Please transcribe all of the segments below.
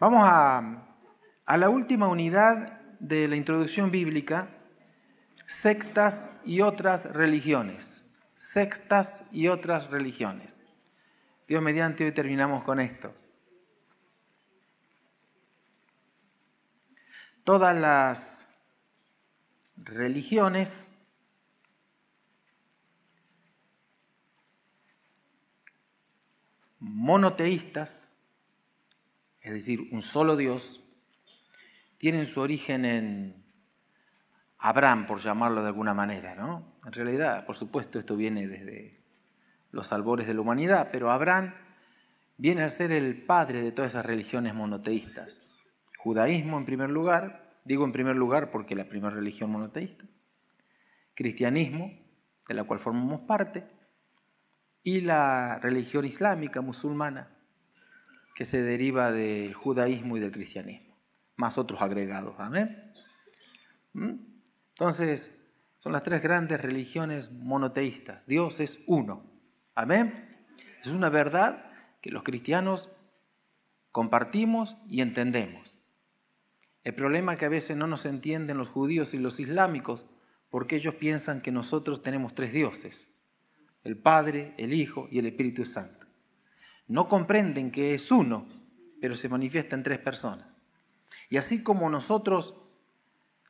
Vamos a la última unidad de la introducción bíblica, sectas y otras religiones. Sectas y otras religiones. Dios mediante, hoy terminamos con esto. Todas las religiones monoteístas, es decir, un solo Dios, tienen su origen en Abraham, por llamarlo de alguna manera, ¿no? En realidad, por supuesto, esto viene desde los albores de la humanidad, pero Abraham viene a ser el padre de todas esas religiones monoteístas. Judaísmo en primer lugar, digo en primer lugar porque es la primera religión monoteísta, cristianismo, de la cual formamos parte, y la religión islámica musulmana, que se deriva del judaísmo y del cristianismo, más otros agregados. Amén. Entonces, son las tres grandes religiones monoteístas. Dios es uno. Amén. Es una verdad que los cristianos compartimos y entendemos. El problema es que a veces no nos entienden los judíos y los islámicos porque ellos piensan que nosotros tenemos tres dioses, el Padre, el Hijo y el Espíritu Santo. No comprenden que es uno, pero se manifiesta en tres personas. Y así como nosotros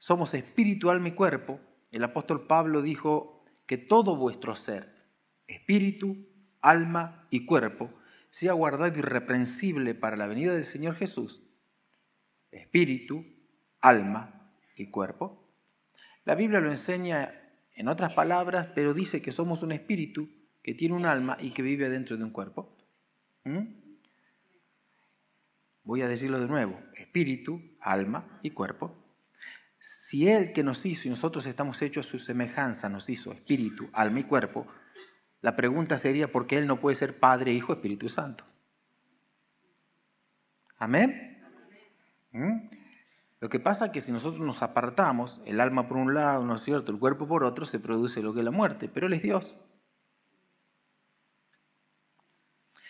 somos espíritu, alma y cuerpo, el apóstol Pablo dijo que todo vuestro ser, espíritu, alma y cuerpo, sea guardado irreprensible para la venida del Señor Jesús. Espíritu, alma y cuerpo. La Biblia lo enseña en otras palabras, pero dice que somos un espíritu que tiene un alma y que vive dentro de un cuerpo. Voy a decirlo de nuevo, espíritu, alma y cuerpo. Si Él que nos hizo y nosotros estamos hechos a su semejanza, nos hizo espíritu, alma y cuerpo, la pregunta sería ¿por qué Él no puede ser Padre, Hijo, Espíritu Santo? ¿Amén? Lo que pasa es que si nosotros nos apartamos, el alma por un lado, ¿no es cierto?, el cuerpo por otro, se produce lo que es la muerte, pero Él es Dios.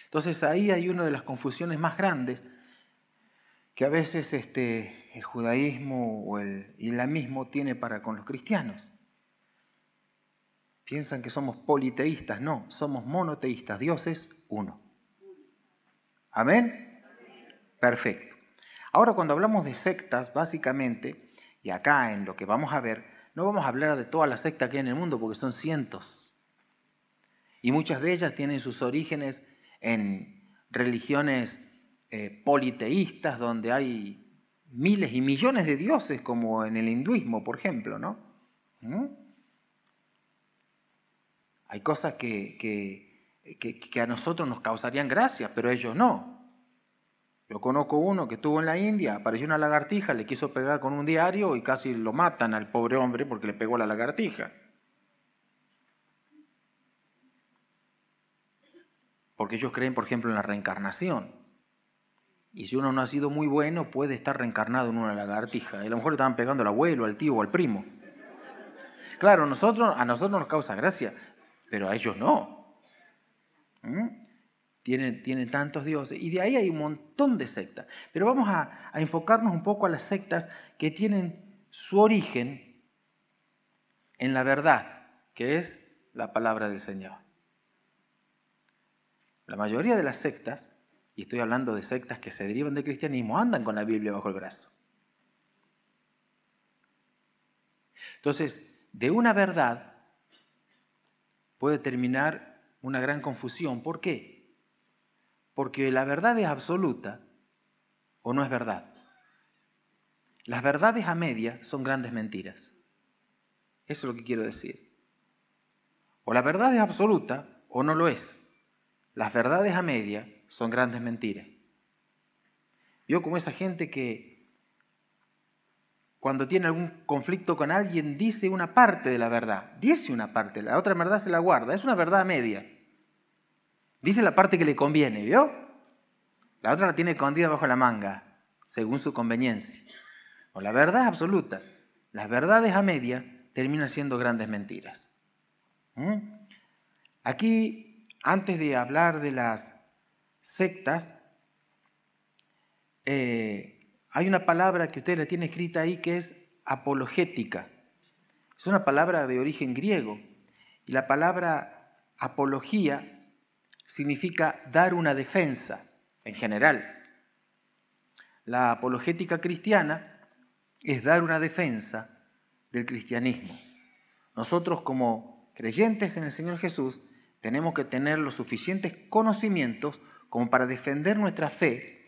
Entonces ahí hay una de las confusiones más grandes que a veces el judaísmo o el islamismo tiene para con los cristianos. Piensan que somos politeístas, no, somos monoteístas, Dios es uno. ¿Amén? Perfecto. Ahora cuando hablamos de sectas, básicamente, y acá en lo que vamos a ver, no vamos a hablar de todas las sectas que hay en el mundo porque son cientos. Y muchas de ellas tienen sus orígenes en religiones politeístas donde hay miles y millones de dioses, como en el hinduismo, por ejemplo, ¿no? Hay cosas que a nosotros nos causarían gracia, pero a ellos no. Yo conozco uno que estuvo en la India, apareció una lagartija, le quiso pegar con un diario y casi lo matan al pobre hombre porque le pegó la lagartija. Porque ellos creen, por ejemplo, en la reencarnación. Y si uno no ha sido muy bueno, puede estar reencarnado en una lagartija. Y a lo mejor le estaban pegando al abuelo, al tío o al primo. Claro, a nosotros nos causa gracia, pero a ellos no. Tienen tantos dioses. Y de ahí hay un montón de sectas. Pero vamos a enfocarnos un poco a las sectas que tienen su origen en la verdad, que es la palabra del Señor. La mayoría de las sectas, y estoy hablando de sectas que se derivan del cristianismo, andan con la Biblia bajo el brazo. Entonces, de una verdad puede terminar una gran confusión. ¿Por qué? Porque la verdad es absoluta o no es verdad. Las verdades a media son grandes mentiras. Eso es lo que quiero decir. O la verdad es absoluta o no lo es. Las verdades a media son grandes mentiras. Yo como esa gente que cuando tiene algún conflicto con alguien dice una parte de la verdad. Dice una parte, la otra verdad se la guarda. Es una verdad a media. Dice la parte que le conviene, ¿vio? La otra la tiene escondida bajo la manga, según su conveniencia. O la verdad es absoluta. Las verdades a media terminan siendo grandes mentiras. Aquí, antes de hablar de las sectas, hay una palabra que usted la tiene escrita ahí que es apologética. Es una palabra de origen griego. Y la palabra apología significa dar una defensa en general. La apologética cristiana es dar una defensa del cristianismo. Nosotros como creyentes en el Señor Jesús tenemos que tener los suficientes conocimientos como para defender nuestra fe,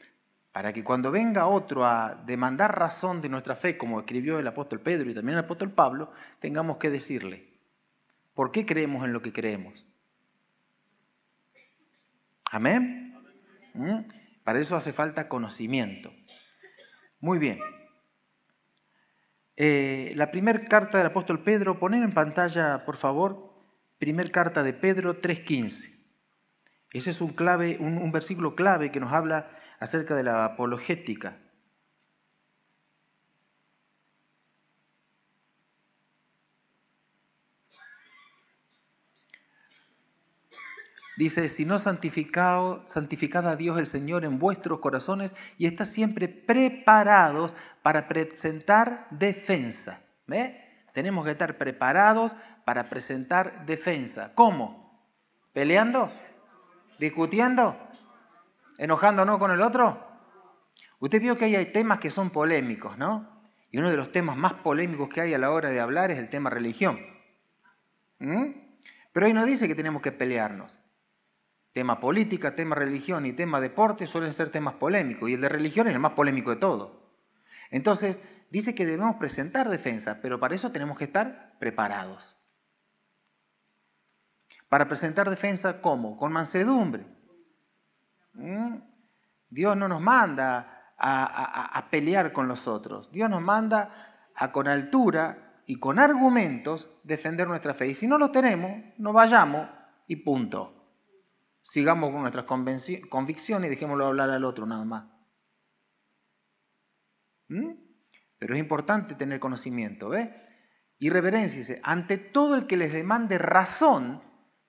para que cuando venga otro a demandar razón de nuestra fe, como escribió el apóstol Pedro y también el apóstol Pablo, tengamos que decirle, ¿por qué creemos en lo que creemos? ¿Amén? Para eso hace falta conocimiento. Muy bien. La primera carta del apóstol Pedro, poner en pantalla, por favor, primera carta de Pedro 3:15. Ese es un versículo clave que nos habla acerca de la apologética. Dice, sino santificad a Dios el Señor en vuestros corazones y estad siempre preparados para presentar defensa. ¿Ve? Tenemos que estar preparados para presentar defensa. ¿Cómo? ¿Peleando? ¿Discutiendo? ¿Enojándonos con el otro? Usted vio que ahí hay temas que son polémicos, ¿no? Y uno de los temas más polémicos que hay a la hora de hablar es el tema religión. Pero ahí no dice que tenemos que pelearnos. Tema política, tema religión y tema deporte suelen ser temas polémicos y el de religión es el más polémico de todo. Entonces, dice que debemos presentar defensa, pero para eso tenemos que estar preparados. Para presentar defensa, ¿cómo? Con mansedumbre. Dios no nos manda a pelear con los otros. Dios nos manda a con altura y con argumentos defender nuestra fe. Y si no los tenemos, no vayamos y punto. Sigamos con nuestras convicciones y dejémoslo hablar al otro nada más. Pero es importante tener conocimiento, ¿ves? Y reverenciese ante todo el que les demande razón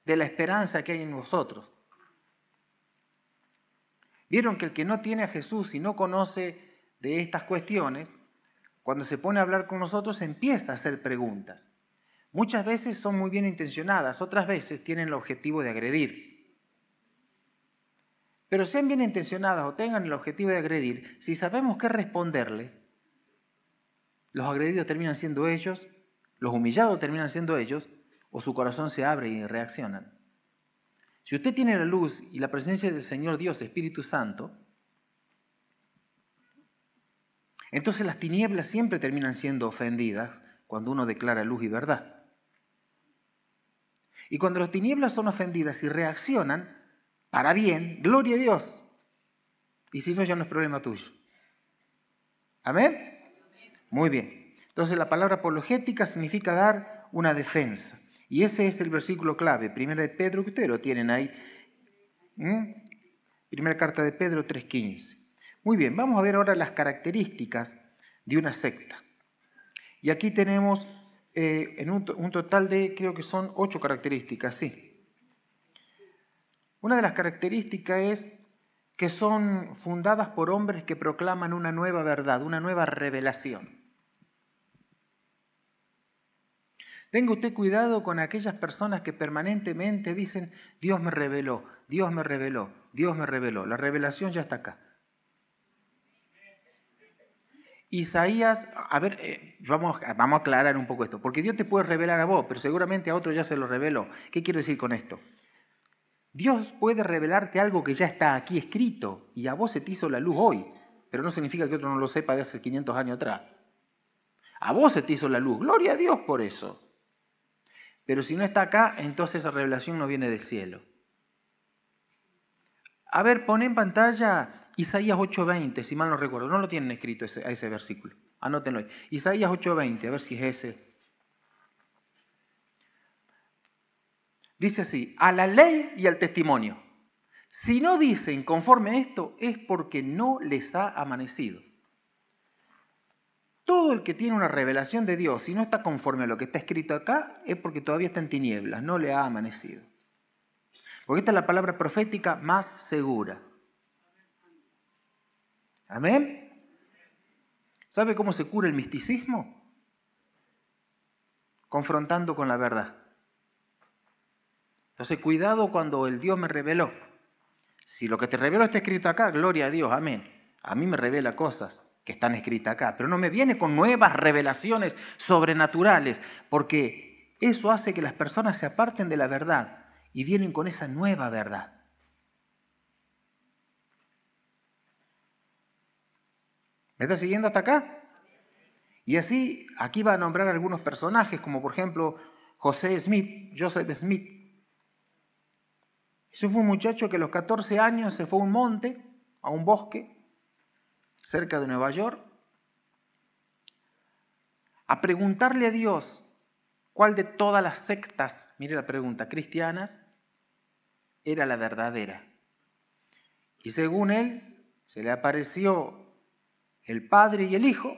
de la esperanza que hay en vosotros. Vieron que el que no tiene a Jesús y no conoce de estas cuestiones, cuando se pone a hablar con nosotros empieza a hacer preguntas. Muchas veces son muy bien intencionadas, otras veces tienen el objetivo de agredir. Pero sean bien intencionadas o tengan el objetivo de agredir, si sabemos qué responderles, los agredidos terminan siendo ellos, los humillados terminan siendo ellos, o su corazón se abre y reaccionan. Si usted tiene la luz y la presencia del Señor Dios, Espíritu Santo, entonces las tinieblas siempre terminan siendo ofendidas cuando uno declara luz y verdad. Y cuando las tinieblas son ofendidas y reaccionan, para bien, gloria a Dios. Y si no, ya no es problema tuyo. ¿Amén? Muy bien. Entonces la palabra apologética significa dar una defensa. Y ese es el versículo clave, primera de Pedro, que ustedes lo tienen ahí. Primera carta de Pedro 3:15. Muy bien, vamos a ver ahora las características de una secta. Y aquí tenemos un total de, creo que son 8 características, sí. Una de las características es que son fundadas por hombres que proclaman una nueva verdad, una nueva revelación. Tenga usted cuidado con aquellas personas que permanentemente dicen, Dios me reveló, Dios me reveló, Dios me reveló. La revelación ya está acá. Isaías, vamos a aclarar un poco esto, porque Dios te puede revelar a vos, pero seguramente a otro ya se lo reveló. ¿Qué quiero decir con esto? Dios puede revelarte algo que ya está aquí escrito y a vos se te hizo la luz hoy, pero no significa que otro no lo sepa de hace 500 años atrás. A vos se te hizo la luz, gloria a Dios por eso. Pero si no está acá, entonces esa revelación no viene del cielo. A ver, pon en pantalla Isaías 8:20, si mal no recuerdo. No lo tienen escrito a ese versículo. Anótenlo ahí. Isaías 8:20, a ver si es ese. Dice así, a la ley y al testimonio. Si no dicen conforme a esto, es porque no les ha amanecido. Todo el que tiene una revelación de Dios, si no está conforme a lo que está escrito acá, es porque todavía está en tinieblas, no le ha amanecido. Porque esta es la palabra profética más segura. ¿Amén? ¿Sabe cómo se cura el misticismo? Confrontando con la verdad. Entonces, cuidado cuando el Dios me reveló. Si lo que te reveló está escrito acá, gloria a Dios, amén. A mí me revela cosas que están escritas acá, pero no me viene con nuevas revelaciones sobrenaturales, porque eso hace que las personas se aparten de la verdad y vienen con esa nueva verdad. ¿Me está siguiendo hasta acá? Y así, aquí va a nombrar algunos personajes, como por ejemplo Joseph Smith. Ese fue un muchacho que a los 14 años se fue a un monte, a un bosque, cerca de Nueva York, a preguntarle a Dios cuál de todas las sectas, mire la pregunta, cristianas, era la verdadera. Y según él, se le apareció el Padre y el Hijo,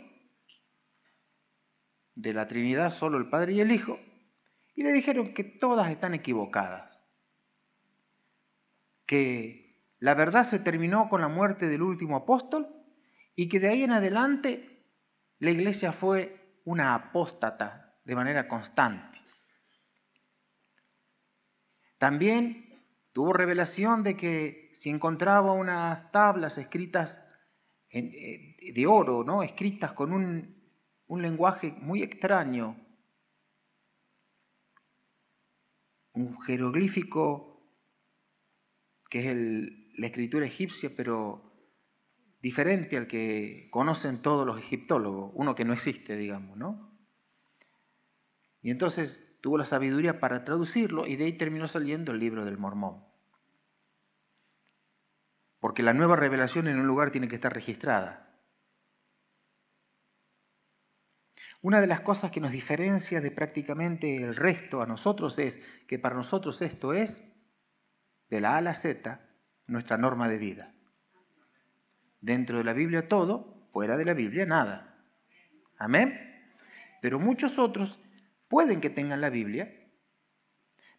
de la Trinidad solo el Padre y el Hijo, y le dijeron que todas están equivocadas, que la verdad se terminó con la muerte del último apóstol y que de ahí en adelante la iglesia fue una apóstata de manera constante. También tuvo revelación de que si encontraba unas tablas escritas de oro, ¿no? Escritas con un lenguaje muy extraño, un jeroglífico que es la escritura egipcia, pero diferente al que conocen todos los egiptólogos, uno que no existe, digamos, ¿no? Y entonces tuvo la sabiduría para traducirlo y de ahí terminó saliendo el libro del Mormón. Porque la nueva revelación en un lugar tiene que estar registrada. Una de las cosas que nos diferencia de prácticamente el resto a nosotros es que para nosotros esto es, de la A a la Z, nuestra norma de vida. Dentro de la Biblia todo, fuera de la Biblia nada. ¿Amén? Pero muchos otros pueden que tengan la Biblia,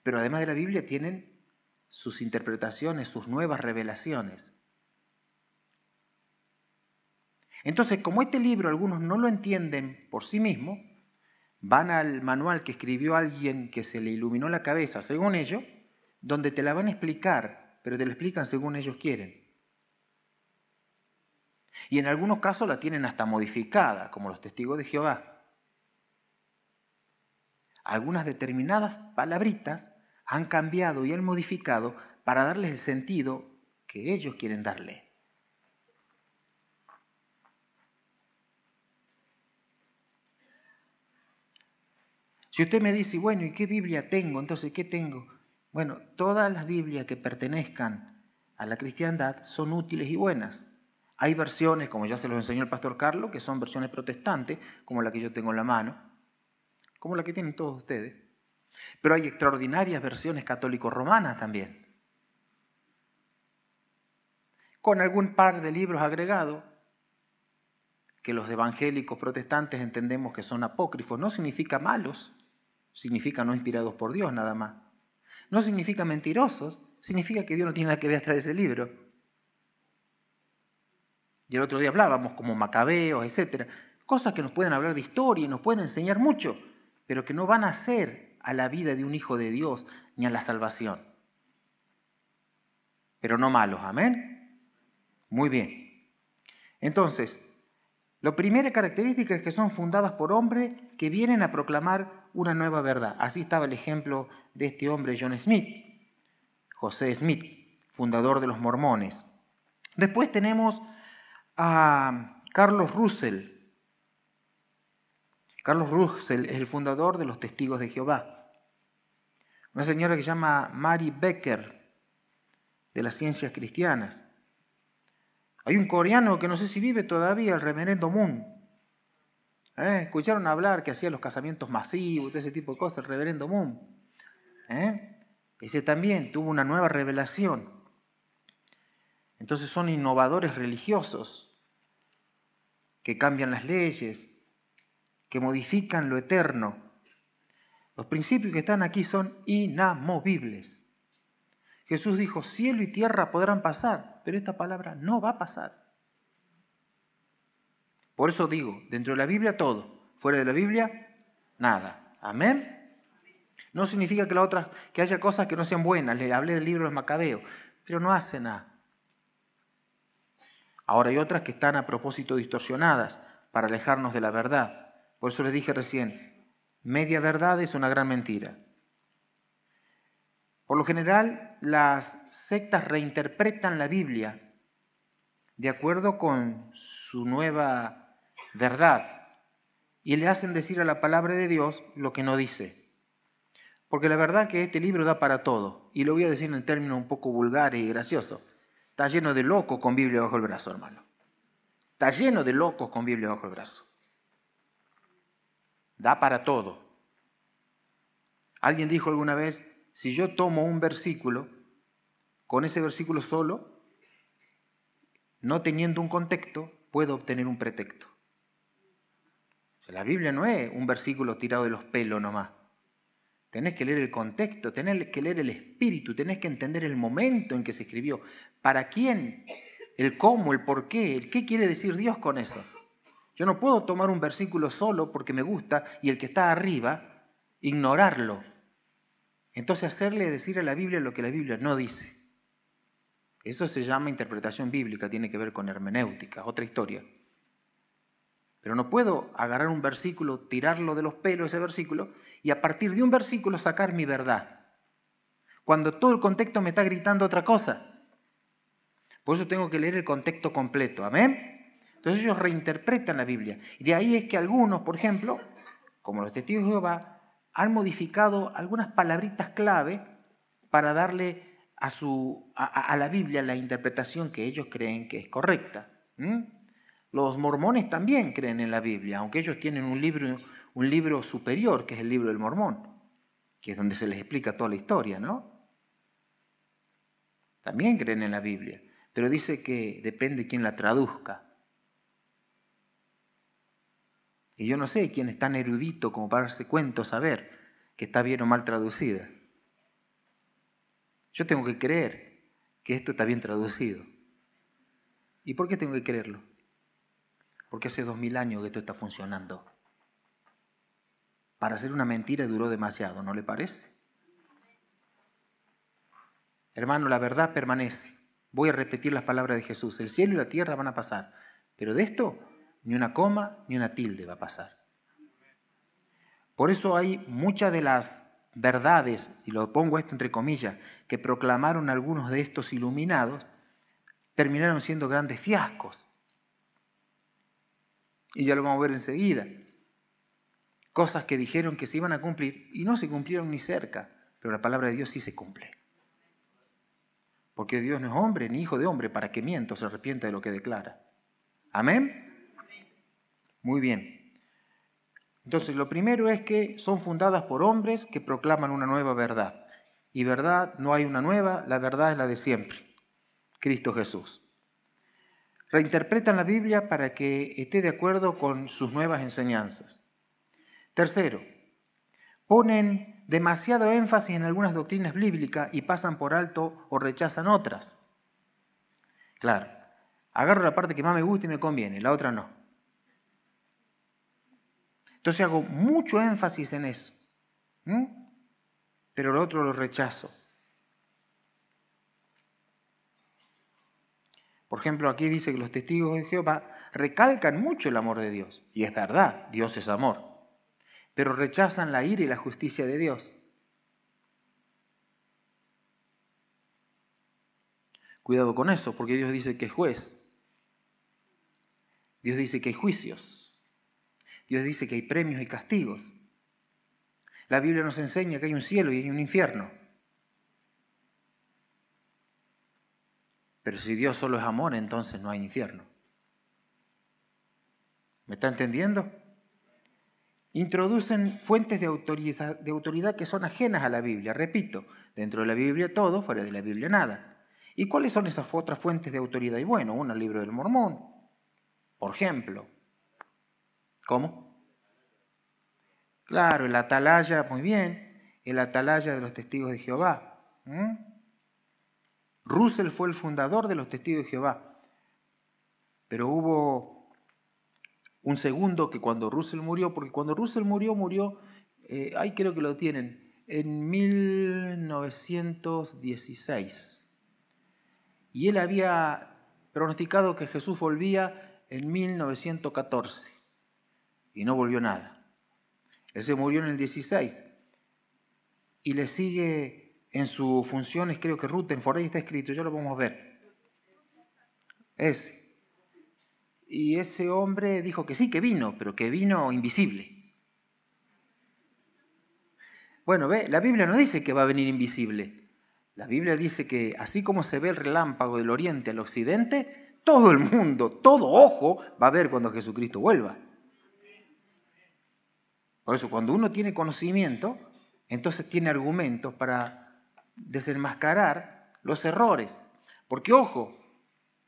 pero además de la Biblia tienen sus interpretaciones, sus nuevas revelaciones. Entonces, como este libro algunos no lo entienden por sí mismos, van al manual que escribió alguien que se le iluminó la cabeza, según ellos, donde te la van a explicar, pero te la explican según ellos quieren. Y en algunos casos la tienen hasta modificada, como los testigos de Jehová. Algunas determinadas palabritas han cambiado y han modificado para darles el sentido que ellos quieren darle. Si usted me dice, bueno, ¿y qué Biblia tengo? Entonces, ¿qué tengo? Bueno, todas las Biblias que pertenezcan a la cristiandad son útiles y buenas. Hay versiones, como ya se los enseñó el pastor Carlos, que son versiones protestantes, como la que yo tengo en la mano, como la que tienen todos ustedes. Pero hay extraordinarias versiones católico-romanas también, con algún par de libros agregados, que los evangélicos protestantes entendemos que son apócrifos. No significa malos, significa no inspirados por Dios nada más. No significa mentirosos, significa que Dios no tiene nada que ver atrás de ese libro. Y el otro día hablábamos como Macabeos, etcétera, cosas que nos pueden hablar de historia y nos pueden enseñar mucho, pero que no van a hacer a la vida de un hijo de Dios ni a la salvación. Pero no malos, ¿amén? Muy bien. Entonces, la primera característica es que son fundadas por hombres que vienen a proclamar una nueva verdad. Así estaba el ejemplo de este hombre, John Smith, José Smith, fundador de los mormones. Después tenemos a Carlos Russell. Carlos Russell es el fundador de los Testigos de Jehová. Una señora que se llama Mary Becker, de las Ciencias Cristianas. Hay un coreano que no sé si vive todavía, el reverendo Moon. Escucharon hablar que hacía los casamientos masivos, de ese tipo de cosas, el reverendo Moon. Ese también tuvo una nueva revelación. Entonces son innovadores religiosos que cambian las leyes, que modifican lo eterno. Los principios que están aquí son inamovibles. Jesús dijo, cielo y tierra podrán pasar, pero esta palabra no va a pasar. Por eso digo, dentro de la Biblia todo, fuera de la Biblia nada. Amén. No significa que haya cosas que no sean buenas. Le hablé del libro de Macabeo, pero no hace nada. Ahora hay otras que están a propósito distorsionadas para alejarnos de la verdad. Por eso les dije recién, media verdad es una gran mentira. Por lo general, las sectas reinterpretan la Biblia de acuerdo con su nueva verdad y le hacen decir a la palabra de Dios lo que no dice. Porque la verdad que este libro da para todo, y lo voy a decir en términos un poco vulgares y graciosos. Está lleno de locos con Biblia bajo el brazo, hermano. Está lleno de locos con Biblia bajo el brazo. Da para todo. Alguien dijo alguna vez, si yo tomo un versículo, con ese versículo solo, no teniendo un contexto, puedo obtener un pretexto. O sea, la Biblia no es un versículo tirado de los pelos nomás. Tenés que leer el contexto, tenés que leer el espíritu, tenés que entender el momento en que se escribió. ¿Para quién? El cómo, el por qué, el qué quiere decir Dios con eso. Yo no puedo tomar un versículo solo porque me gusta y el que está arriba, ignorarlo. Entonces hacerle decir a la Biblia lo que la Biblia no dice. Eso se llama interpretación bíblica, tiene que ver con hermenéutica, otra historia. Pero no puedo agarrar un versículo, tirarlo de los pelos ese versículo y a partir de un versículo sacar mi verdad. Cuando todo el contexto me está gritando otra cosa. Por eso tengo que leer el contexto completo. ¿Amén? Entonces ellos reinterpretan la Biblia. Y de ahí es que algunos, por ejemplo, como los testigos de Jehová, han modificado algunas palabritas clave para darle a la Biblia la interpretación que ellos creen que es correcta. Los mormones también creen en la Biblia, aunque ellos tienen un libro superior, que es el libro del Mormón, que es donde se les explica toda la historia, ¿no? También creen en la Biblia, pero dice que depende quién la traduzca. Y yo no sé quién es tan erudito como para darse cuenta, saber que está bien o mal traducida. Yo tengo que creer que esto está bien traducido. ¿Y por qué tengo que creerlo? Porque hace 2000 años que esto está funcionando. Para hacer una mentira duró demasiado, ¿no le parece? Hermano, la verdad permanece. Voy a repetir las palabras de Jesús. El cielo y la tierra van a pasar, pero de esto ni una coma ni una tilde va a pasar. Por eso hay muchas de las verdades, y lo pongo esto entre comillas, que proclamaron algunos de estos iluminados, terminaron siendo grandes fiascos. Y ya lo vamos a ver enseguida. Cosas que dijeron que se iban a cumplir y no se cumplieron ni cerca, pero la palabra de Dios sí se cumple. Porque Dios no es hombre ni hijo de hombre para que mienta o se arrepienta de lo que declara. ¿Amén? Muy bien. Entonces, lo primero es que son fundadas por hombres que proclaman una nueva verdad. Y verdad no hay una nueva, la verdad es la de siempre. Cristo Jesús. Reinterpretan la Biblia para que esté de acuerdo con sus nuevas enseñanzas. Tercero, ponen demasiado énfasis en algunas doctrinas bíblicas y pasan por alto o rechazan otras. Claro, agarro la parte que más me gusta y me conviene, la otra no. Entonces hago mucho énfasis en eso, pero lo otro lo rechazo. Por ejemplo, aquí dice que los testigos de Jehová recalcan mucho el amor de Dios. Y es verdad, Dios es amor. Pero rechazan la ira y la justicia de Dios. Cuidado con eso, porque Dios dice que es juez. Dios dice que hay juicios. Dios dice que hay premios y castigos. La Biblia nos enseña que hay un cielo y hay un infierno. Pero si Dios solo es amor, entonces no hay infierno. ¿Me está entendiendo? Introducen fuentes de autoridad que son ajenas a la Biblia. Repito, dentro de la Biblia todo, fuera de la Biblia nada. ¿Y cuáles son esas otras fuentes de autoridad? Y bueno, el libro del Mormón, por ejemplo. ¿Cómo? Claro, el atalaya, muy bien, el atalaya de los testigos de Jehová. Russell fue el fundador de los testigos de Jehová, pero hubo Un segundo que cuando Russell murió, porque cuando Russell murió, ahí creo que lo tienen, en 1916. Y él había pronosticado que Jesús volvía en 1914 y no volvió nada. Él se murió en el 16 y le sigue en sus funciones, creo que Rutherford, ahí está escrito, ya lo vamos a ver. Ese. Y ese hombre dijo que sí, que vino, pero que vino invisible. Bueno, ve, la Biblia no dice que va a venir invisible. La Biblia dice que así como se ve el relámpago del oriente al occidente, todo el mundo, todo ojo va a ver cuando Jesucristo vuelva. Por eso, cuando uno tiene conocimiento, entonces tiene argumentos para desenmascarar los errores. Porque, ojo,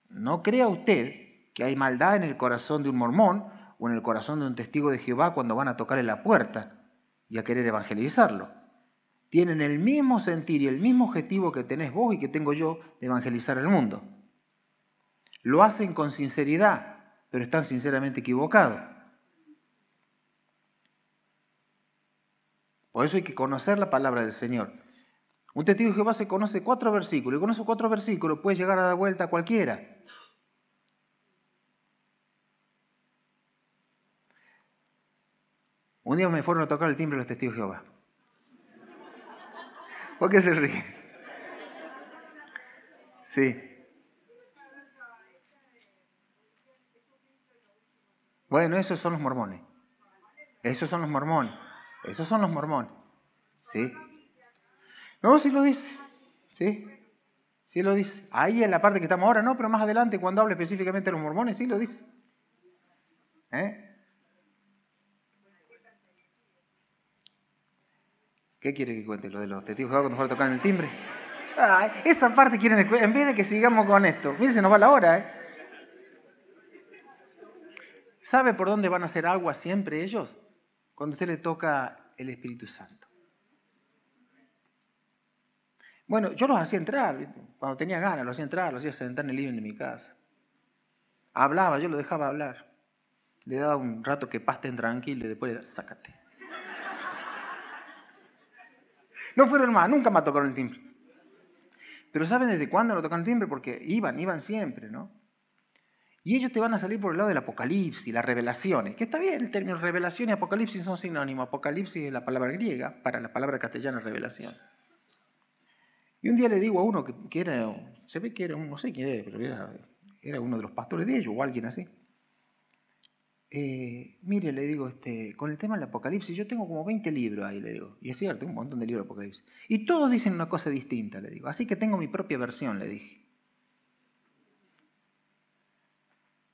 no crea usted que hay maldad en el corazón de un mormón o en el corazón de un testigo de Jehová cuando van a tocarle la puerta y a querer evangelizarlo. Tienen el mismo sentir y el mismo objetivo que tenés vos y que tengo yo de evangelizar el mundo. Lo hacen con sinceridad, pero están sinceramente equivocados. Por eso hay que conocer la palabra del Señor. Un testigo de Jehová se conoce 4 versículos y con esos 4 versículos puede llegar a dar vuelta a cualquiera. Un día me fueron a tocar el timbre los testigos de Jehová. ¿Por qué se ríe? Sí. Bueno, esos son los mormones. Esos son los mormones. Esos son los mormones. ¿Sí? No, sí lo dice. ¿Sí? Sí lo dice. Ahí en la parte que estamos ahora, no, pero más adelante cuando habla específicamente de los mormones, sí lo dice. ¿Qué quiere que cuente? ¿Lo de los testigos de Jehová cuando fueron a tocar en el timbre? Ay, esa parte quieren, en vez de que sigamos con esto. Miren, se nos va la hora, ¿Sabe por dónde van a hacer agua siempre ellos? Cuando usted le toca el Espíritu Santo. Bueno, yo los hacía entrar, cuando tenía ganas, los hacía entrar, los hacía sentar en el living de mi casa. Hablaba, yo lo dejaba hablar. Le daba un rato que pasten tranquilo y después sácate. No fueron más, nunca me tocaron el timbre. Pero ¿saben desde cuándo lo tocaron el timbre? Porque iban siempre, ¿no? Y ellos te van a salir por el lado del Apocalipsis, las revelaciones. Que está bien, el término revelación y Apocalipsis son sinónimos. Apocalipsis es la palabra griega, para la palabra castellana revelación. Y un día le digo a uno que era, se ve que era, no sé quién era, pero era uno de los pastores de ellos o alguien así. Mire, le digo, con el tema del Apocalipsis, yo tengo como 20 libros ahí, le digo. Y es cierto, un montón de libros de Apocalipsis. Y todos dicen una cosa distinta, le digo. Así que tengo mi propia versión, le dije.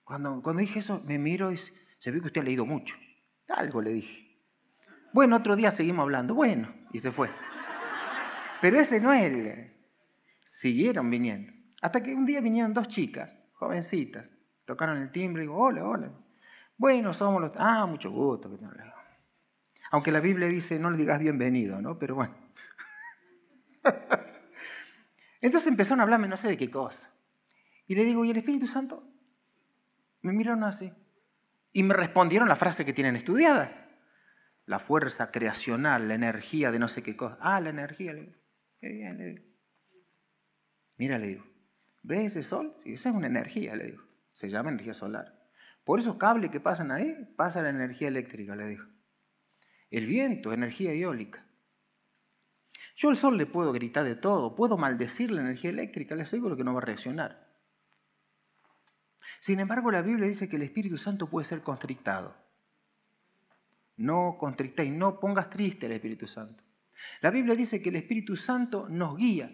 Cuando dije eso, me miro y se ve que usted ha leído mucho. Algo le dije. Bueno, otro día seguimos hablando. Bueno, y se fue. Pero ese no es el... Siguieron viniendo. Hasta que un día vinieron 2 chicas, jovencitas. Tocaron el timbre y digo, hola, hola. Bueno, somos los... Ah, mucho gusto. Aunque la Biblia dice, no le digas bienvenido, ¿no? Pero bueno. Entonces empezaron a hablarme no sé de qué cosa. Y le digo, ¿y el Espíritu Santo? Me miraron así. Y me respondieron la frase que tienen estudiada. La fuerza creacional, la energía de no sé qué cosa. Ah, la energía. Le digo, qué bien, le digo. Mira, le digo, ¿ves ese sol? Sí, esa es una energía, le digo. Se llama energía solar. Por esos cables que pasan ahí, pasa la energía eléctrica, le digo. El viento, energía eólica. Yo al sol le puedo gritar de todo, puedo maldecir la energía eléctrica, le aseguro que no va a reaccionar. Sin embargo, la Biblia dice que el Espíritu Santo puede ser constrictado. No constrictéis, no pongas triste al Espíritu Santo. La Biblia dice que el Espíritu Santo nos guía,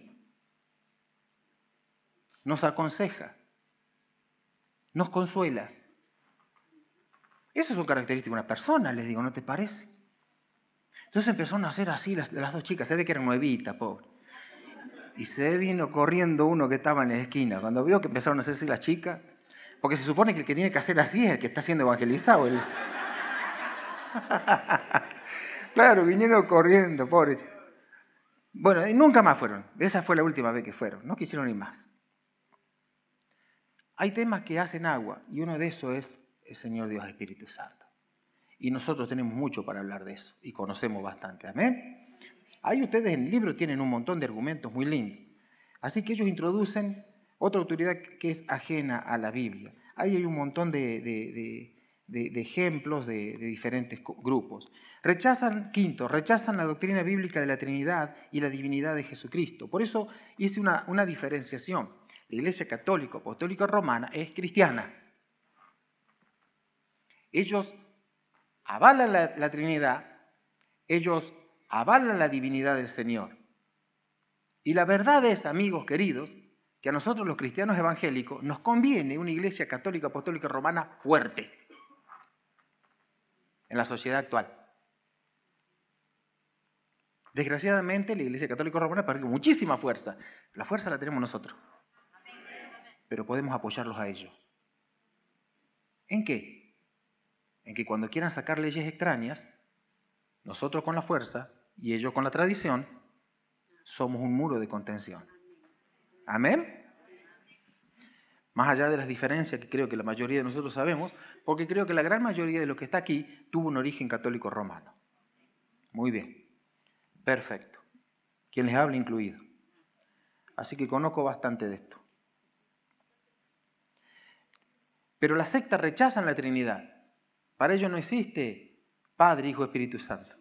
nos aconseja, nos consuela. Eso es una característica de una persona, les digo, ¿no te parece? Entonces empezaron a hacer así las 2 chicas, se ve que eran nuevitas, pobre. Y se vino corriendo uno que estaba en la esquina. Cuando vio que empezaron a hacer así las chicas, porque se supone que el que tiene que hacer así es el que está siendo evangelizado. Claro, vinieron corriendo, pobre. Bueno, y nunca más fueron. Esa fue la última vez que fueron. No quisieron ir más. Hay temas que hacen agua y uno de esos es el Señor Dios Espíritu Santo. Y nosotros tenemos mucho para hablar de eso y conocemos bastante. Amén. Ahí ustedes en el libro tienen un montón de argumentos muy lindos. Así que ellos introducen otra autoridad que es ajena a la Biblia. Ahí hay un montón de ejemplos de diferentes grupos. Rechazan la doctrina bíblica de la Trinidad y la divinidad de Jesucristo. Por eso hice una diferenciación. La Iglesia Católica Apostólica Romana es cristiana. Ellos avalan la Trinidad, ellos avalan la divinidad del Señor. Y la verdad es, amigos queridos, que a nosotros los cristianos evangélicos nos conviene una Iglesia Católica Apostólica Romana fuerte en la sociedad actual. Desgraciadamente, la Iglesia Católica Romana ha perdido muchísima fuerza. La fuerza la tenemos nosotros. Pero podemos apoyarlos a ellos. ¿En qué? En que cuando quieran sacar leyes extrañas, nosotros con la fuerza y ellos con la tradición, somos un muro de contención. ¿Amén? Más allá de las diferencias que creo que la mayoría de nosotros sabemos, porque creo que la gran mayoría de lo que está aquí tuvo un origen católico romano. Muy bien. Perfecto. Quien les habla incluido. Así que conozco bastante de esto. Pero las sectas rechazan la Trinidad. Para ellos no existe Padre, Hijo, Espíritu Santo.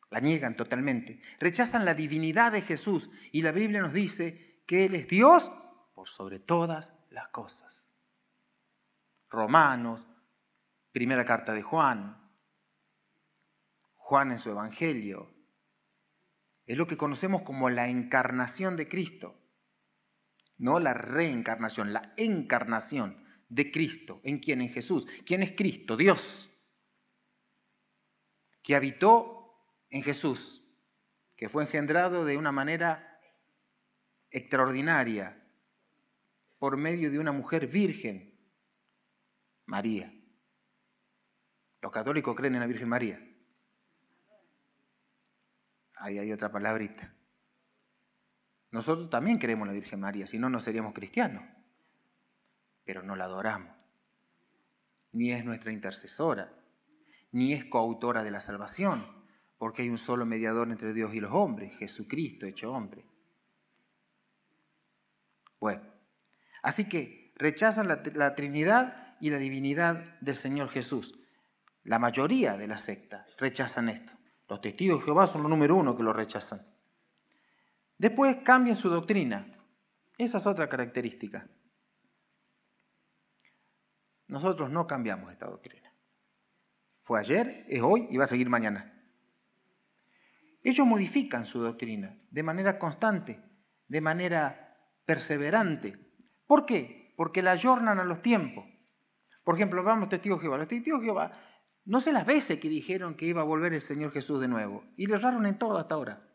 La niegan totalmente. Rechazan la divinidad de Jesús. Y la Biblia nos dice que Él es Dios por sobre todas las cosas. Romanos, primera carta de Juan, Juan en su Evangelio. Es lo que conocemos como la encarnación de Cristo. No la reencarnación, la encarnación de Cristo. ¿En quién? En Jesús. ¿Quién es Cristo? Dios. Que habitó en Jesús. Que fue engendrado de una manera extraordinaria por medio de una mujer virgen, María. Los católicos creen en la Virgen María. Ahí hay otra palabrita. Nosotros también creemos en la Virgen María, si no, no seríamos cristianos. Pero no la adoramos. Ni es nuestra intercesora, ni es coautora de la salvación, porque hay un solo mediador entre Dios y los hombres, Jesucristo hecho hombre. Bueno, así que rechazan la Trinidad y la divinidad del Señor Jesús. La mayoría de las sectas rechazan esto. Los testigos de Jehová son los número uno que lo rechazan. Después cambian su doctrina. Esa es otra característica. Nosotros no cambiamos esta doctrina. Fue ayer, es hoy y va a seguir mañana. Ellos modifican su doctrina de manera constante, de manera perseverante. ¿Por qué? Porque la ayornan a los tiempos. Por ejemplo, hablamos de los testigos de Jehová. Los testigos de Jehová, no sé las veces que dijeron que iba a volver el Señor Jesús de nuevo. Y le erraron en todo hasta ahora.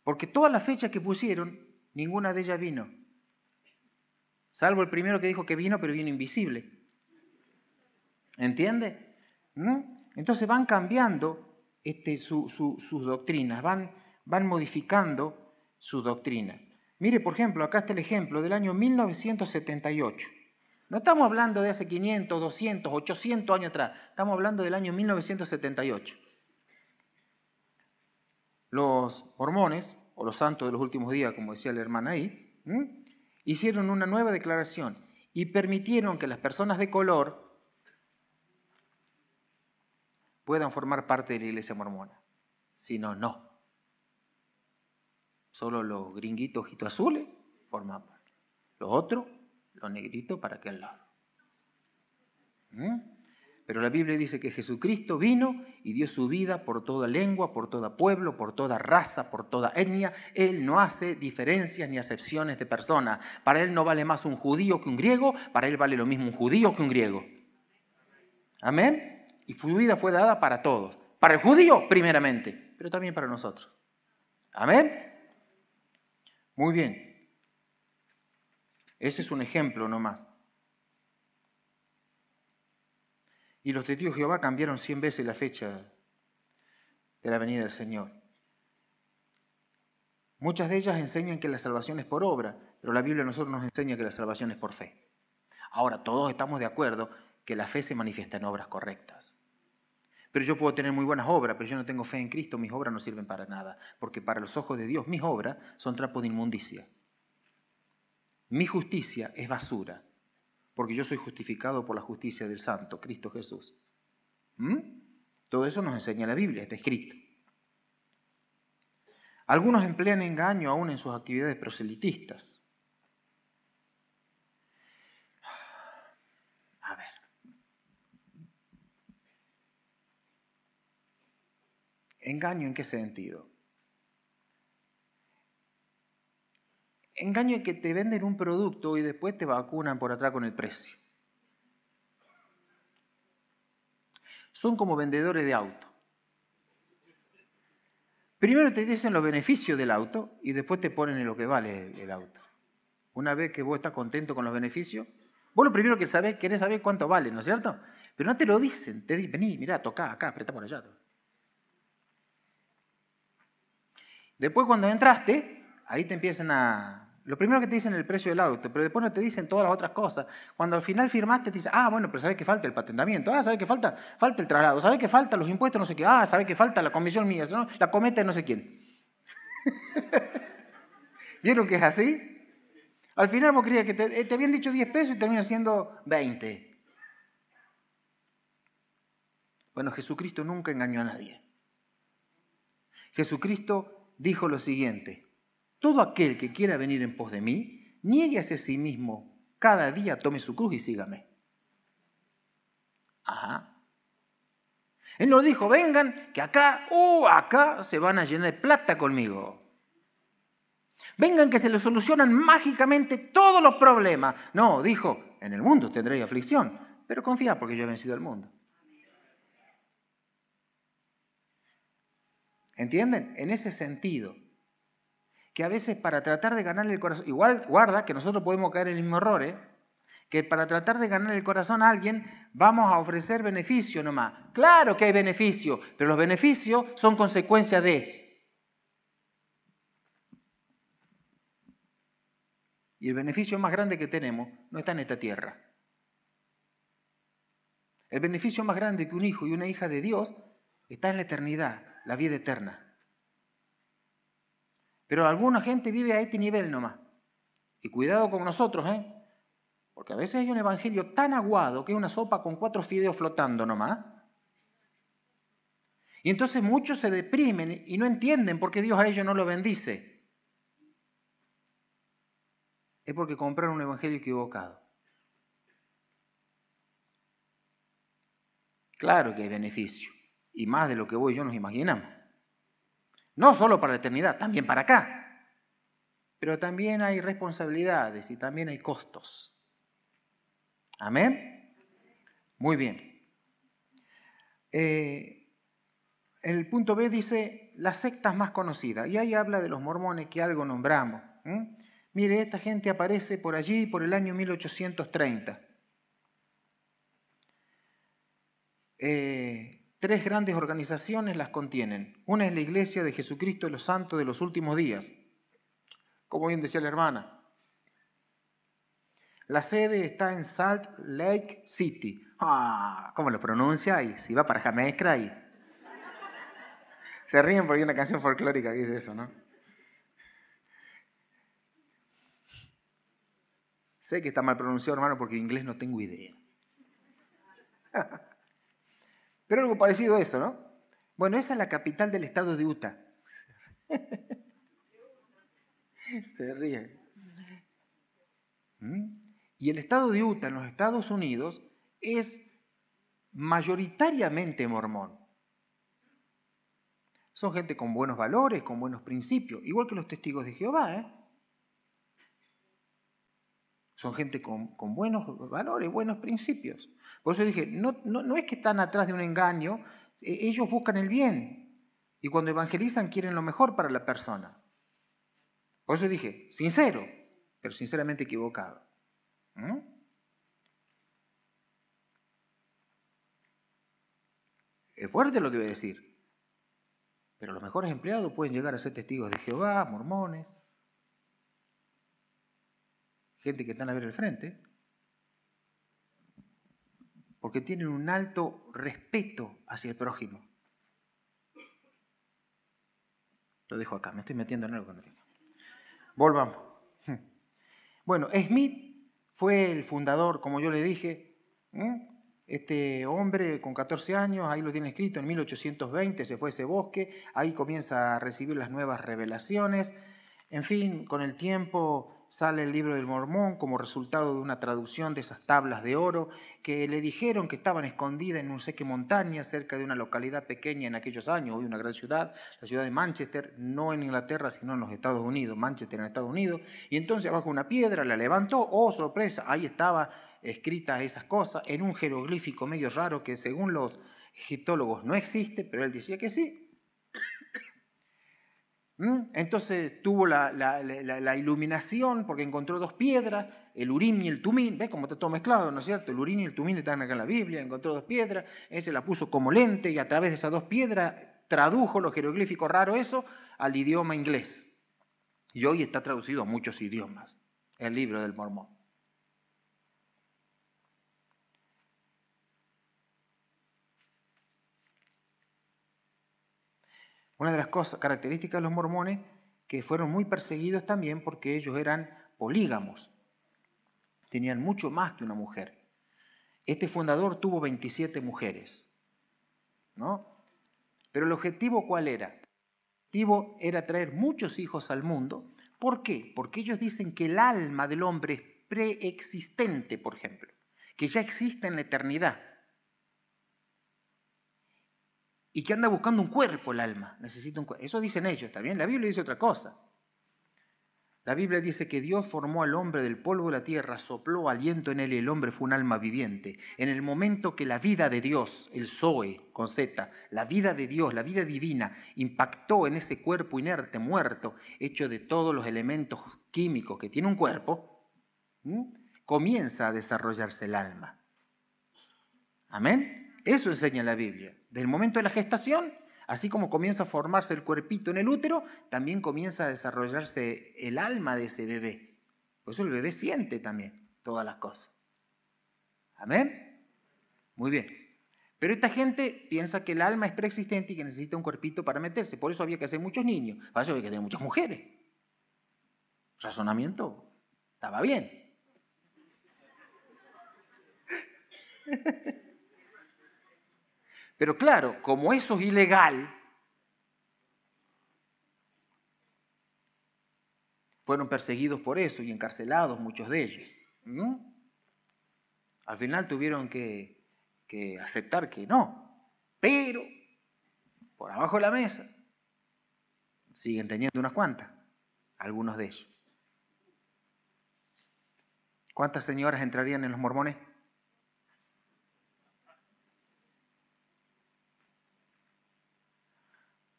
Porque todas las fechas que pusieron, ninguna de ellas vino. Salvo el primero que dijo que vino, pero vino invisible. ¿Entiende? Entonces van cambiando sus doctrinas, van modificando sus doctrinas. Mire, por ejemplo, acá está el ejemplo del año 1978. No estamos hablando de hace 500, 200, 800 años atrás. Estamos hablando del año 1978. Los mormones, o los santos de los últimos días, como decía la hermana ahí, hicieron una nueva declaración y permitieron que las personas de color puedan formar parte de la iglesia mormona. Si no, no. Solo los gringuitos ojitos azules forman parte. Los otros, los negritos para aquel lado. Pero la Biblia dice que Jesucristo vino y dio su vida por toda lengua, por todo pueblo, por toda raza, por toda etnia. Él no hace diferencias ni acepciones de personas. Para Él no vale más un judío que un griego, para Él vale lo mismo un judío que un griego. Amén. Y su vida fue dada para todos. Para el judío, primeramente, pero también para nosotros. Amén. Muy bien. Ese es un ejemplo nomás. Y los testigos de Jehová cambiaron 100 veces la fecha de la venida del Señor. Muchas de ellas enseñan que la salvación es por obra, pero la Biblia a nosotros nos enseña que la salvación es por fe. Ahora, todos estamos de acuerdo que la fe se manifiesta en obras correctas. Pero yo puedo tener muy buenas obras, pero yo no tengo fe en Cristo, mis obras no sirven para nada. Porque para los ojos de Dios, mis obras son trapo de inmundicia. Mi justicia es basura, porque yo soy justificado por la justicia del Santo, Cristo Jesús. Todo eso nos enseña la Biblia, está escrito. Algunos emplean engaño aún en sus actividades proselitistas. A ver. ¿Engaño en qué sentido? Engaño en que te venden un producto y después te vacunan por atrás con el precio. Son como vendedores de auto. Primero te dicen los beneficios del auto y después te ponen en lo que vale el auto. Una vez que vos estás contento con los beneficios, vos lo primero que sabés, querés saber cuánto vale, ¿no es cierto? Pero no te lo dicen, te dicen, vení, mirá, tocá acá, apretá por allá. Después cuando entraste, ahí te empiezan a... Lo primero que te dicen es el precio del auto, pero después no te dicen todas las otras cosas. Cuando al final firmaste, te dicen, bueno, pero ¿sabes que falta el patentamiento? ¿Sabes que falta? Falta el traslado. ¿Sabes que falta los impuestos? No sé qué. ¿Sabes que falta la comisión mía? ¿No? La cometa de no sé quién. ¿Vieron que es así? Al final vos creías que te habían dicho 10 pesos y termina siendo 20. Bueno, Jesucristo nunca engañó a nadie. Jesucristo dijo lo siguiente: todo aquel que quiera venir en pos de mí, niéguese a sí mismo, cada día tome su cruz y sígame. Él nos dijo, vengan, que acá se van a llenar de plata conmigo. Vengan que se les solucionan mágicamente todos los problemas. No, dijo, en el mundo tendréis aflicción, pero confía porque yo he vencido al mundo. ¿Entienden? En ese sentido, que a veces para tratar de ganarle el corazón, igual guarda que nosotros podemos caer en el mismo error, que para tratar de ganar el corazón a alguien vamos a ofrecer beneficio nomás. Claro que hay beneficio, pero los beneficios son consecuencia de. Y el beneficio más grande que tenemos no está en esta tierra. El beneficio más grande que un hijo y una hija de Dios está en la eternidad, la vida eterna. Pero alguna gente vive a este nivel nomás. Y cuidado con nosotros, porque a veces hay un evangelio tan aguado que es una sopa con 4 fideos flotando nomás. Y entonces muchos se deprimen y no entienden por qué Dios a ellos no lo bendice. Es porque compraron un evangelio equivocado. Claro que hay beneficio, y más de lo que vos y yo nos imaginamos. No solo para la eternidad, también para acá. Pero también hay responsabilidades y también hay costos. ¿Amén? Muy bien. El punto B dice las sectas más conocidas. Y ahí habla de los mormones que algo nombramos. Mire, esta gente aparece por allí por el año 1830. 3 grandes organizaciones las contienen. Una es la Iglesia de Jesucristo de los Santos de los Últimos Días, como bien decía la hermana. La sede está en Salt Lake City. ¿Cómo lo pronuncia? ahí? Si va para Jamaica ahí. Se ríen porque hay una canción folclórica que dice eso, ¿no? Sé que está mal pronunciado, hermano, porque en inglés no tengo idea. Pero algo parecido a eso, ¿no? Bueno, esa es la capital del estado de Utah. Se ríe. Y el estado de Utah en los Estados Unidos es mayoritariamente mormón. Son gente con buenos valores, con buenos principios, igual que los testigos de Jehová, Son gente con buenos valores, buenos principios. Por eso dije, no es que están atrás de un engaño, ellos buscan el bien. Y cuando evangelizan quieren lo mejor para la persona. Por eso dije, sincero, pero sinceramente equivocado. Es fuerte lo que voy a decir. Pero los mejores empleados pueden llegar a ser testigos de Jehová, mormones, gente que están a ver el frente. porque tienen un alto respeto hacia el prójimo. Lo dejo acá, me estoy metiendo en algo que no tengo. Volvamos. Bueno, Smith fue el fundador, como yo le dije. Este hombre con 14 años, ahí lo tiene escrito, en 1820 se fue a ese bosque, ahí comienza a recibir las nuevas revelaciones. En fin, con el tiempo sale el libro del Mormón como resultado de una traducción de esas tablas de oro que le dijeron que estaban escondidas en no sé qué montaña cerca de una localidad pequeña en aquellos años, hoy una gran ciudad, la ciudad de Manchester, no en Inglaterra sino en los Estados Unidos, Manchester en Estados Unidos, y entonces abajo una piedra la levantó, oh sorpresa, ahí estaba escritas esas cosas en un jeroglífico medio raro que según los egiptólogos no existe, pero él decía que sí. Entonces tuvo la iluminación porque encontró dos piedras, el Urim y el Tumim, ¿ves cómo está todo mezclado, ¿no es cierto? El Urim y el Tumim están acá en la Biblia, encontró dos piedras, él se la puso como lente y a través de esas dos piedras tradujo los jeroglíficos raros eso al idioma inglés. Y hoy está traducido a muchos idiomas, el libro del Mormón. Una de las características de los mormones que fueron muy perseguidos también porque ellos eran polígamos. Tenían mucho más que una mujer. Este fundador tuvo 27 mujeres, ¿no? Pero el objetivo, ¿cuál era? El objetivo era traer muchos hijos al mundo. ¿Por qué? Porque ellos dicen que el alma del hombre es preexistente, por ejemplo, que ya existe en la eternidad. Y que anda buscando un cuerpo el alma, necesita un cuerpo. Eso dicen ellos, ¿está bien? La Biblia dice otra cosa. La Biblia dice que Dios formó al hombre del polvo de la tierra, sopló aliento en él y el hombre fue un alma viviente. En el momento que la vida de Dios, el Zoe con Z, la vida de Dios, la vida divina, impactó en ese cuerpo inerte, muerto, hecho de todos los elementos químicos que tiene un cuerpo, comienza a desarrollarse el alma. ¿Amén? Eso enseña la Biblia. Del momento de la gestación, así como comienza a formarse el cuerpito en el útero, también comienza a desarrollarse el alma de ese bebé. Por eso el bebé siente también todas las cosas. ¿Amén? Muy bien. Pero esta gente piensa que el alma es preexistente y que necesita un cuerpito para meterse. Por eso había que hacer muchos niños. Para eso había que tener muchas mujeres. Razonamiento estaba bien. Pero claro, como eso es ilegal, fueron perseguidos por eso y encarcelados muchos de ellos. Al final tuvieron que aceptar que no, pero por abajo de la mesa siguen teniendo unas cuantas, algunos de ellos. ¿Cuántas señoras entrarían en los mormones?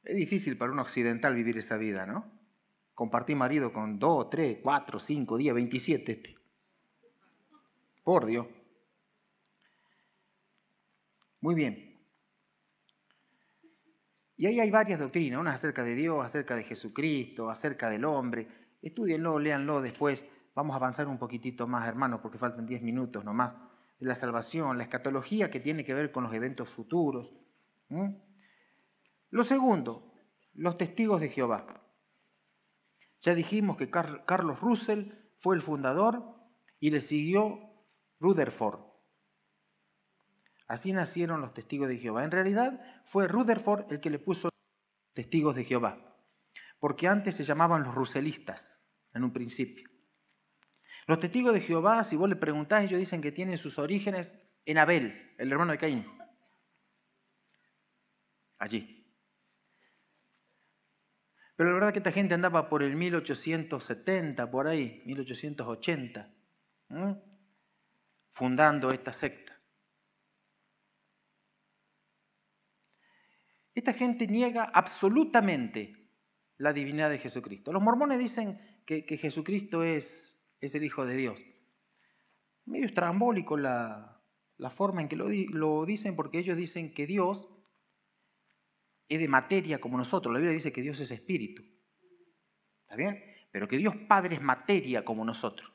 Es difícil para un occidental vivir esa vida, ¿no? Compartí marido con 2, 3, 4, 5, 10, 27. Por Dios. Muy bien. Y ahí hay varias doctrinas, unas acerca de Dios, acerca de Jesucristo, acerca del hombre. Estúdienlo, léanlo después. Vamos a avanzar un poquitito más, hermanos, porque faltan 10 minutos nomás. De la salvación, la escatología que tiene que ver con los eventos futuros. Lo segundo, los testigos de Jehová. Ya dijimos que Carlos Russell fue el fundador y le siguió Rutherford. Así nacieron los testigos de Jehová. En realidad fue Rutherford el que le puso testigos de Jehová, porque antes se llamaban los russellistas en un principio. Los testigos de Jehová, si vos le preguntás, ellos dicen que tienen sus orígenes en Abel, el hermano de Caín. Allí. Pero la verdad que esta gente andaba por el 1870, por ahí, 1880, fundando esta secta. Esta gente niega absolutamente la divinidad de Jesucristo. Los mormones dicen que Jesucristo es el Hijo de Dios. Medio estrambólico la forma en que lo dicen, porque ellos dicen que Dios es de materia como nosotros. La Biblia dice que Dios es espíritu. ¿Está bien? Pero que Dios Padre es materia como nosotros.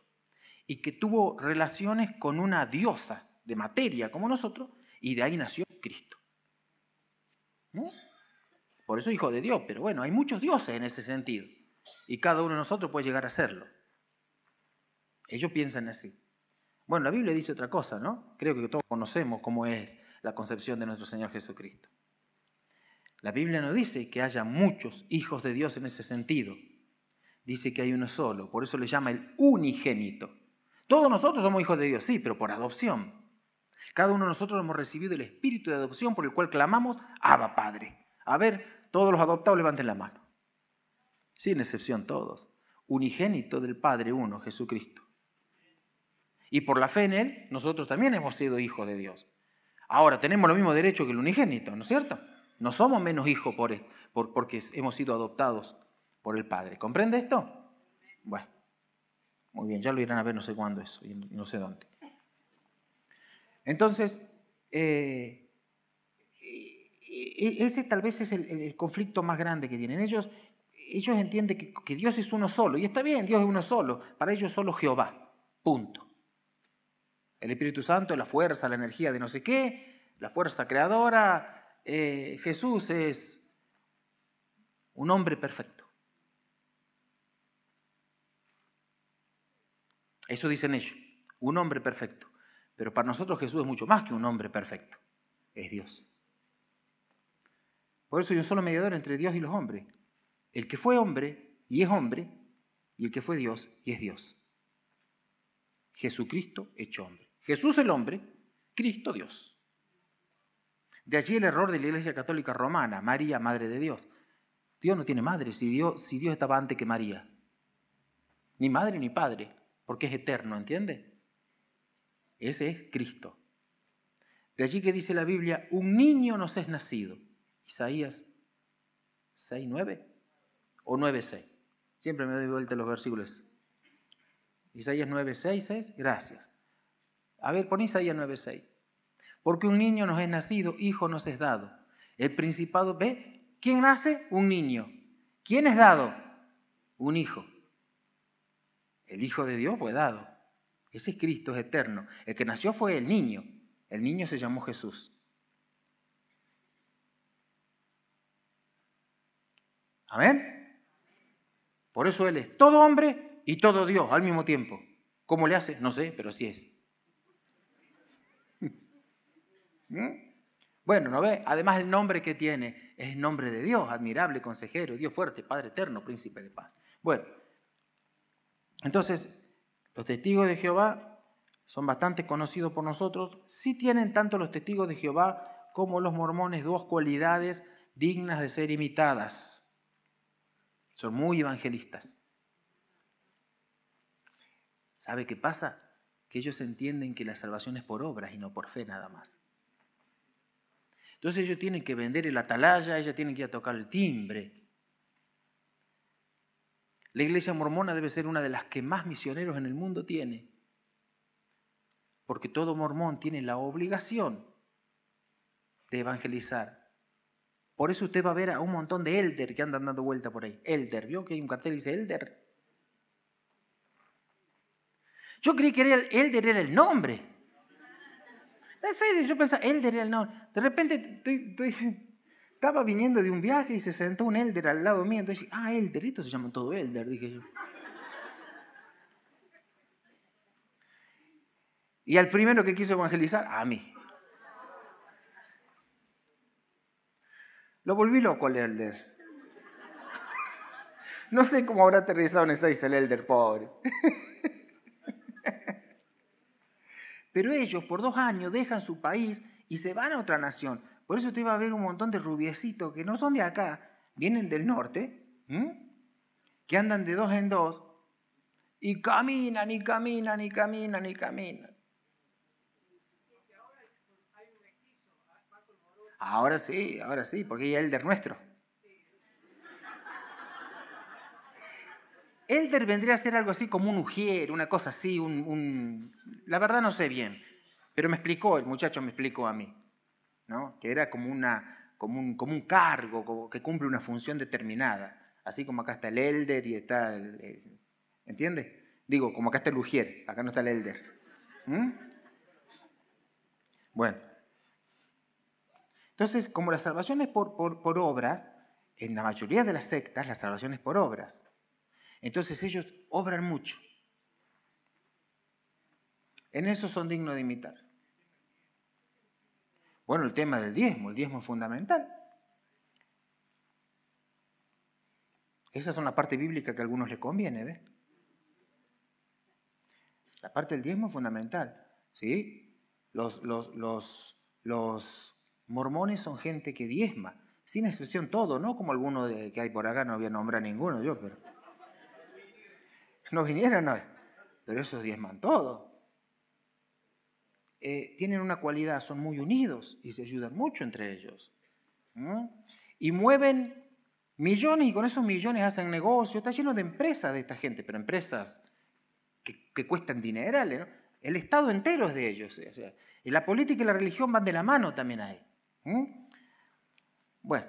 Y que tuvo relaciones con una diosa. de materia como nosotros, y de ahí nació Cristo. ¿No? Por eso hijo de Dios, pero bueno, hay muchos dioses en ese sentido, y cada uno de nosotros puede llegar a serlo. Ellos piensan así. Bueno, la Biblia dice otra cosa, ¿no? Creo que todos conocemos cómo es la concepción de nuestro Señor Jesucristo. La Biblia no dice que haya muchos hijos de Dios en ese sentido. Dice que hay uno solo, por eso le llama el unigénito. Todos nosotros somos hijos de Dios, sí, pero por adopción. Cada uno de nosotros hemos recibido el espíritu de adopción por el cual clamamos, Abba, Padre. A ver, todos los adoptados levanten la mano. Sin excepción todos. Unigénito del Padre uno, Jesucristo. Y por la fe en Él, nosotros también hemos sido hijos de Dios. Ahora, tenemos los mismos derechos que el unigénito, ¿no es cierto? No somos menos hijos porque hemos sido adoptados por el Padre. ¿Comprende esto? Bueno, muy bien, ya lo irán a ver no sé cuándo eso, y no sé dónde. Entonces, ese tal vez es el conflicto más grande que tienen. Ellos entienden que Dios es uno solo, y está bien, Dios es uno solo, para ellos solo Jehová, punto. El Espíritu Santo es la fuerza, la energía de no sé qué, la fuerza creadora. Jesús es un hombre perfecto. Eso dicen ellos, un hombre perfecto. Pero para nosotros Jesús es mucho más que un hombre perfecto, es Dios. Por eso hay un solo mediador entre Dios y los hombres. El que fue hombre, y el que fue Dios, y es Dios. Jesucristo hecho hombre. Jesús el hombre, Cristo Dios. De allí el error de la Iglesia Católica Romana, María, Madre de Dios. Dios no tiene madre, si Dios estaba antes que María. Ni madre ni padre, porque es eterno, ¿entiende? Ese es Cristo. De allí que dice la Biblia, un niño nos es nacido. Isaías 6:9 o 9:6. Siempre me doy vuelta los versículos. Isaías 9:6 es, gracias. A ver, pon Isaías 9:6. Porque un niño nos es nacido, hijo nos es dado. El principado, ¿ve? ¿Quién nace? Un niño. ¿Quién es dado? Un hijo. El Hijo de Dios fue dado. Ese es Cristo, es eterno. El que nació fue el niño. El niño se llamó Jesús. ¿Amén? Por eso Él es todo hombre y todo Dios al mismo tiempo. ¿Cómo le hace? No sé, pero sí es. Bueno, ¿no ve? Además el nombre que tiene es el nombre de Dios, admirable, consejero, Dios fuerte, Padre eterno, príncipe de paz. Bueno, entonces los testigos de Jehová son bastante conocidos por nosotros. Sí tienen tanto los testigos de Jehová como los mormones dos cualidades dignas de ser imitadas. Son muy evangelistas. ¿Sabe qué pasa? Que ellos entienden que la salvación es por obras y no por fe nada más. Entonces ellos tienen que vender el atalaya, ellos tienen que ir a tocar el timbre. La iglesia mormona debe ser una de las que más misioneros en el mundo tiene. Porque todo mormón tiene la obligación de evangelizar. Por eso usted va a ver a un montón de elder que andan dando vuelta por ahí. Elder, ¿vio que hay un cartel que dice elder? Yo creí que elder era el nombre. En serio, yo pensaba, elder era el nombre. De repente estaba viniendo de un viaje y se sentó un elder al lado mío. Entonces, elder, esto se llama todo elder, dije yo. Y al primero que quiso evangelizar, a mí. Lo volví loco al elder. No sé cómo habrá aterrizado en esa isla el elder, pobre. Pero ellos por 2 años dejan su país y se van a otra nación. Por eso usted va a ver un montón de rubiecitos que no son de acá, vienen del norte, que andan de 2 en 2 y caminan y caminan y caminan y caminan. Ahora sí, porque ella es elder nuestro. Elder vendría a ser algo así como un ujier, una cosa así, la verdad no sé bien, pero el muchacho me explicó a mí, ¿no? Que era como un cargo que cumple una función determinada, así como acá está el elder y está ¿entiende? Digo, como acá está el ujier, acá no está el elder. Bueno, entonces, como la salvación es por obras, en la mayoría de las sectas la salvación es por obras. Entonces ellos obran mucho. En eso son dignos de imitar. Bueno, el tema del diezmo, el diezmo es fundamental. Esa es una parte bíblica que a algunos les conviene, ¿ves? La parte del diezmo es fundamental, ¿sí? Los mormones son gente que diezma, sin excepción todo, ¿no? Como algunos que hay por acá, no voy a nombrar ninguno yo, pero no vinieron, no. Pero esos diezman todo. Tienen una cualidad, son muy unidos y se ayudan mucho entre ellos. Y mueven millones y con esos millones hacen negocios. Está lleno de empresas de esta gente, pero empresas que cuestan dinerales, ¿no? El Estado entero es de ellos. O sea, y la política y la religión van de la mano también ahí. Bueno,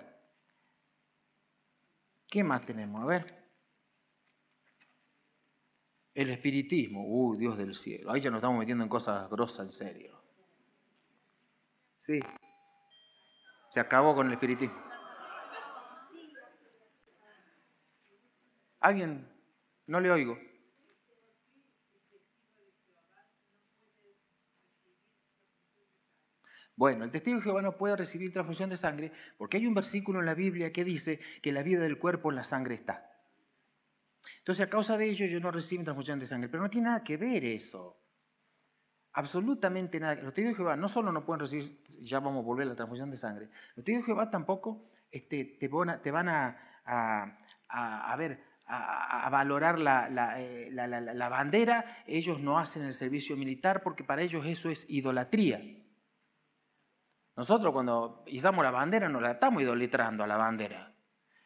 ¿qué más tenemos? A ver. El espiritismo, Dios del cielo. Ahí ya nos estamos metiendo en cosas grosas, en serio. Sí. Se acabó con el espiritismo. ¿Alguien? No le oigo. Bueno, el testigo de Jehová no puede recibir transfusión de sangre porque hay un versículo en la Biblia que dice que la vida del cuerpo en la sangre está. Entonces, a causa de ello, ellos no reciben transfusión de sangre. Pero no tiene nada que ver eso. Absolutamente nada. Los testigos de Jehová no solo no pueden recibir, ya vamos a volver a la transfusión de sangre, los testigos de Jehová tampoco te van a valorar la bandera. Ellos no hacen el servicio militar porque para ellos eso es idolatría. Nosotros cuando izamos la bandera nos la estamos idolatrando a la bandera.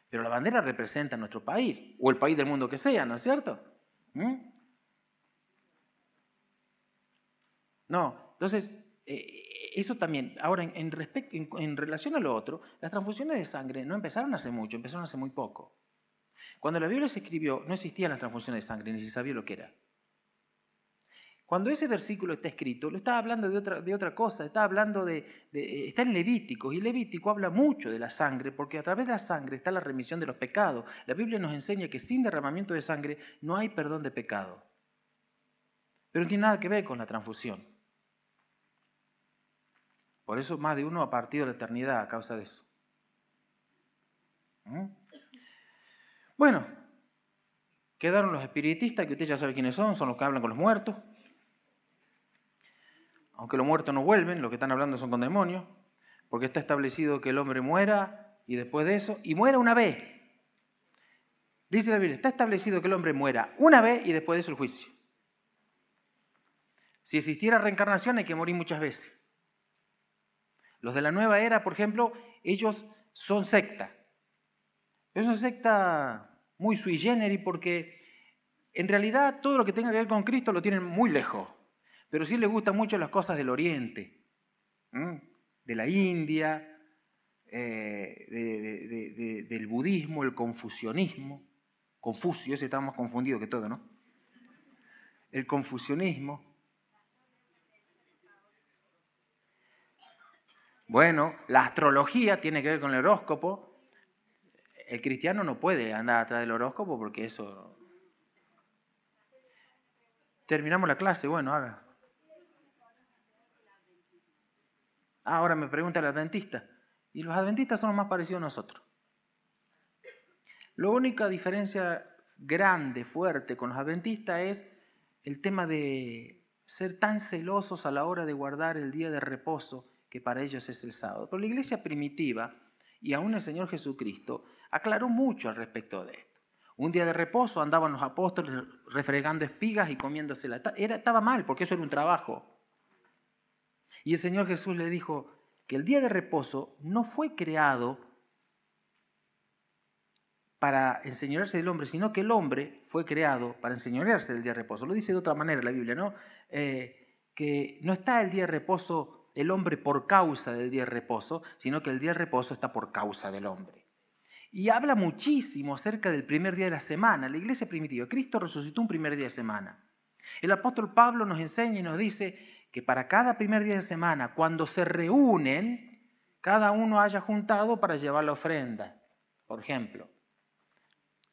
Pero la bandera representa nuestro país, o el país del mundo que sea, ¿no es cierto? No, entonces, eso también. Ahora, en relación a lo otro, las transfusiones de sangre no empezaron hace mucho, empezaron hace muy poco. Cuando la Biblia se escribió, no existían las transfusiones de sangre, ni se sabía lo que era. Cuando ese versículo está escrito, lo estaba hablando de otra cosa, está hablando está en Levítico, y Levítico habla mucho de la sangre, porque a través de la sangre está la remisión de los pecados. La Biblia nos enseña que sin derramamiento de sangre no hay perdón de pecado. Pero no tiene nada que ver con la transfusión. Por eso más de uno ha partido de la eternidad a causa de eso. Bueno, quedaron los espiritistas, que usted ya sabe quiénes son los que hablan con los muertos. Aunque los muertos no vuelven, lo que están hablando son con demonios, porque está establecido que el hombre muera y después de eso, y muera una vez. Dice la Biblia, está establecido que el hombre muera una vez y después de eso el juicio. Si existiera reencarnación hay que morir muchas veces. Los de la nueva era, por ejemplo, ellos son secta. Es una secta muy sui generis porque en realidad todo lo que tenga que ver con Cristo lo tienen muy lejos. Pero sí les gustan mucho las cosas del Oriente, de la India, del budismo, el confucianismo. Confucio, ese está más confundido que todo, ¿no? El confucianismo. Bueno, la astrología tiene que ver con el horóscopo. El cristiano no puede andar atrás del horóscopo porque eso... Terminamos la clase, bueno, haga. Ahora me pregunta el adventista. Y los adventistas son los más parecidos a nosotros. La única diferencia grande, fuerte con los adventistas es el tema de ser tan celosos a la hora de guardar el día de reposo que para ellos es el sábado. Pero la iglesia primitiva y aún el Señor Jesucristo aclaró mucho al respecto de esto. Un día de reposo andaban los apóstoles refregando espigas y comiéndosela. Estaba mal porque eso era un trabajo. Y el Señor Jesús le dijo que el día de reposo no fue creado para enseñorearse del hombre, sino que el hombre fue creado para enseñorearse del día de reposo. Lo dice de otra manera la Biblia, ¿no? Que no está el día de reposo el hombre por causa del día de reposo, sino que el día de reposo está por causa del hombre. Y habla muchísimo acerca del primer día de la semana. La iglesia primitiva, Cristo resucitó un primer día de semana. El apóstol Pablo nos enseña y nos dice que para cada primer día de semana, cuando se reúnen, cada uno haya juntado para llevar la ofrenda. Por ejemplo,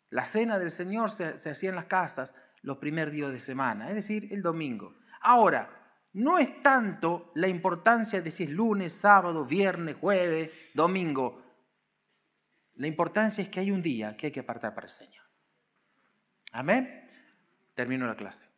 la cena del Señor se hacía en las casas los primeros días de semana, es decir, el domingo. Ahora, no es tanto la importancia de si es lunes, sábado, viernes, jueves, domingo. La importancia es que hay un día que hay que apartar para el Señor. Amén. Termino la clase.